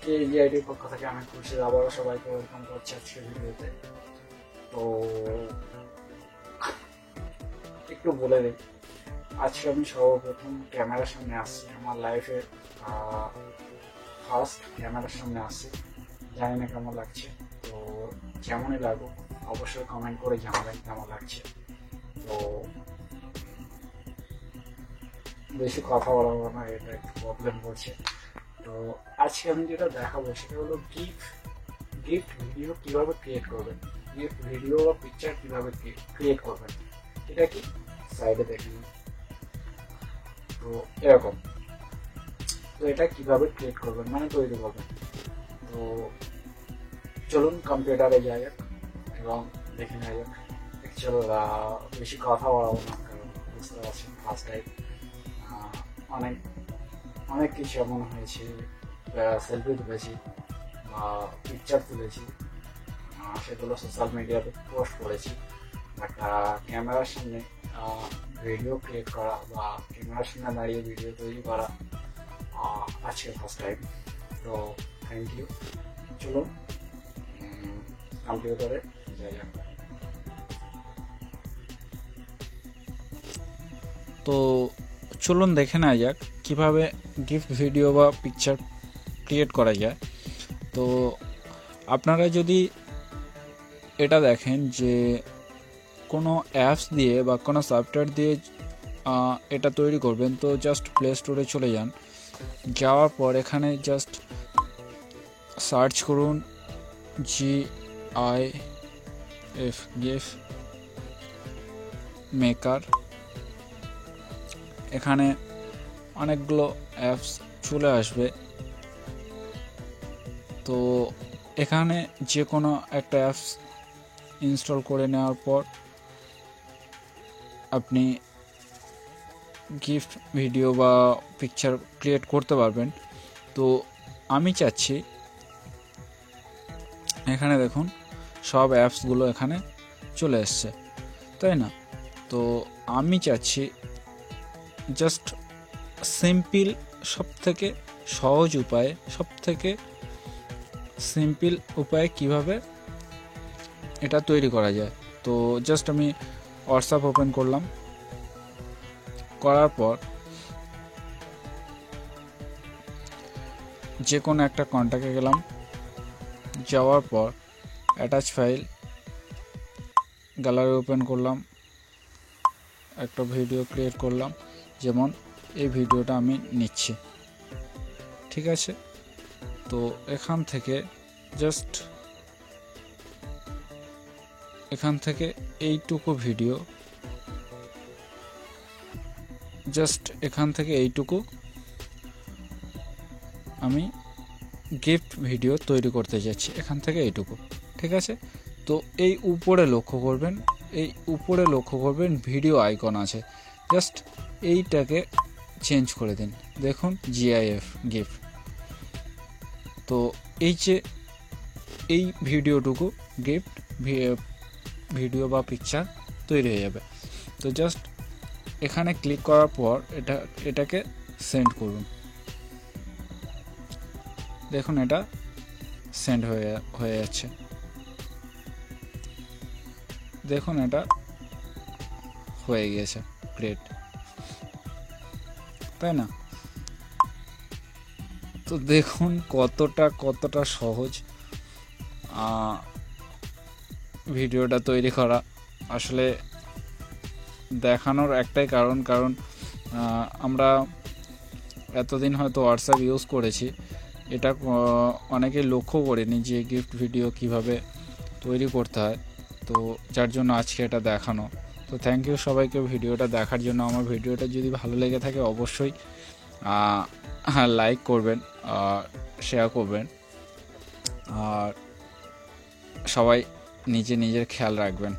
কেজিআইডির পক্ষ থেকে আমি খুশি, আবারও সবাইকে ওয়েলকাম করছি আজকের ভিডিওতে। তো একটু বলে দিই, আজকে আমি সর্বপ্রথম ক্যামেরার সামনে আসছি, আমার লাইফে ফার্স্ট ক্যামেরার সামনে আসছি। জানি না কেমন লাগছে, তো যেমনই লাগুক অবশ্যই কমেন্ট করে জানাবেন কেমন লাগছে। তো বেশি কথা বলবো না, এটা একটু প্রবলেম করছে। তো আজকে আমি যেটা দেখাবো সেটা হলো গিফট ভিডিও কিভাবে ক্রিয়েট করবেন, গিফট ভিডিও বা পিকচার কিভাবে ক্রিয়েট করবেন। এটা কি সাইডে দেখেন, তো এরকম। তো এটা কিভাবে ক্রিয়েট করবেন মানে তৈরি করবেন। তো চলুন কম্পিউটারে যাই যাক এবং দেখে নেওয়া যাক। অ্যাকচুয়াল বেশি কথা বলাবো না, কারণ বুঝতে পারছেন ফার্স্ট টাইম অনেক কিছু এমন হয়েছে, সেলফি তুলেছি বা পিকচার তুলেছি, সেগুলো সোশ্যাল মিডিয়াতে পোস্ট করেছি। বাট ক্যামেরার সামনে ভিডিও ক্রিয়েট করা বা ক্যামেরার সামনে দাঁড়িয়ে ভিডিও তৈরি করা আজকে ফার্স্ট টাইম। তো থ্যাংক ইউ। চলুন কম্পিউটারে যাই যাক। তো চলুন দেখে নেওয়া যাক কীভাবে গিফট ভিডিও বা পিকচার ক্রিয়েট করা যায়। তো আপনারা যদি এটা দেখেন যে কোনো অ্যাপস দিয়ে বা কোনো সফটওয়্যার দিয়ে এটা তৈরি করবেন, তো জাস্ট প্লে স্টোরে চলে যান। যাওয়ার পর এখানে জাস্ট সার্চ করুন GIF গিফ মেকার। এখানে অনেকগুলো অ্যাপস চলে আসবে। তো এখানে যে কোনো একটা অ্যাপস ইনস্টল করে নেওয়ার পর আপনি গিফট ভিডিও বা পিকচার ক্রিয়েট করতে পারবেন। তো আমি চাচ্ছি, এখানে দেখুন সব অ্যাপসগুলো এখানে চলে এসছে, তাই না? তো আমি চাচ্ছি জাস্ট সিম্পল, সবথেকে সহজ উপায়ে, সবথেকে সিম্পল উপায়ে কিভাবে এটা তৈরি করা যায়। তো জাস্ট আমি হোয়াটসঅ্যাপ ওপেন করলাম, করার পর যে কোনো একটা কন্ট্যাক্টে গেলাম, যাওয়ার পর অ্যাটাচ ফাইল গ্যালারি ওপেন করলাম, একটা ভিডিও ক্রিয়েট করলাম। যেমন এই ভিডিওটা আমি নিচ্ছি, ঠিক আছে? তো এখান থেকে জাস্ট এইটুকু ভিডিও, জাস্ট এখান থেকে এইটুকু আমি গিফট ভিডিও তৈরি করতে যাচ্ছি, এখান থেকে এইটুকু, ঠিক আছে? তো এই উপরে লক্ষ্য করবেন ভিডিও আইকন আছে, জাস্ট এইটাকে চেঞ্জ করে দিন। দেখুন GIF গিফট। তো এই ভিডিওটুকু গিফট ভিডিও বা পিকচার তৈরি হয়ে যাবে। তো জাস্ট এখানে ক্লিক করার পর এটাকে সেন্ড করুন। দেখুন এটা সেন্ড হয়ে যাচ্ছে, দেখুন এটা হয়ে গিয়েছে গ্রেট, তাই না? তো দেখুন কতটা সহজ ভিডিওটা তৈরি করা। আসলে দেখানোর একটাই কারণ আমরা এতদিন হয়তো হোয়াটসঅ্যাপ ইউজ করেছি, এটা অনেকে লক্ষ্য করেনি যে গিফট ভিডিও কিভাবে তৈরি করতে হয়। তো যার জন্য আজকে এটা দেখানো। তো থ্যাংক ইউ সবাইকে ভিডিওটা দেখার জন্য। আমার ভিডিওটা যদি ভালো লেগে থাকে অবশ্যই লাইক করবেন, শেয়ার করবেন, আর সবাই নিজের খেয়াল রাখবেন।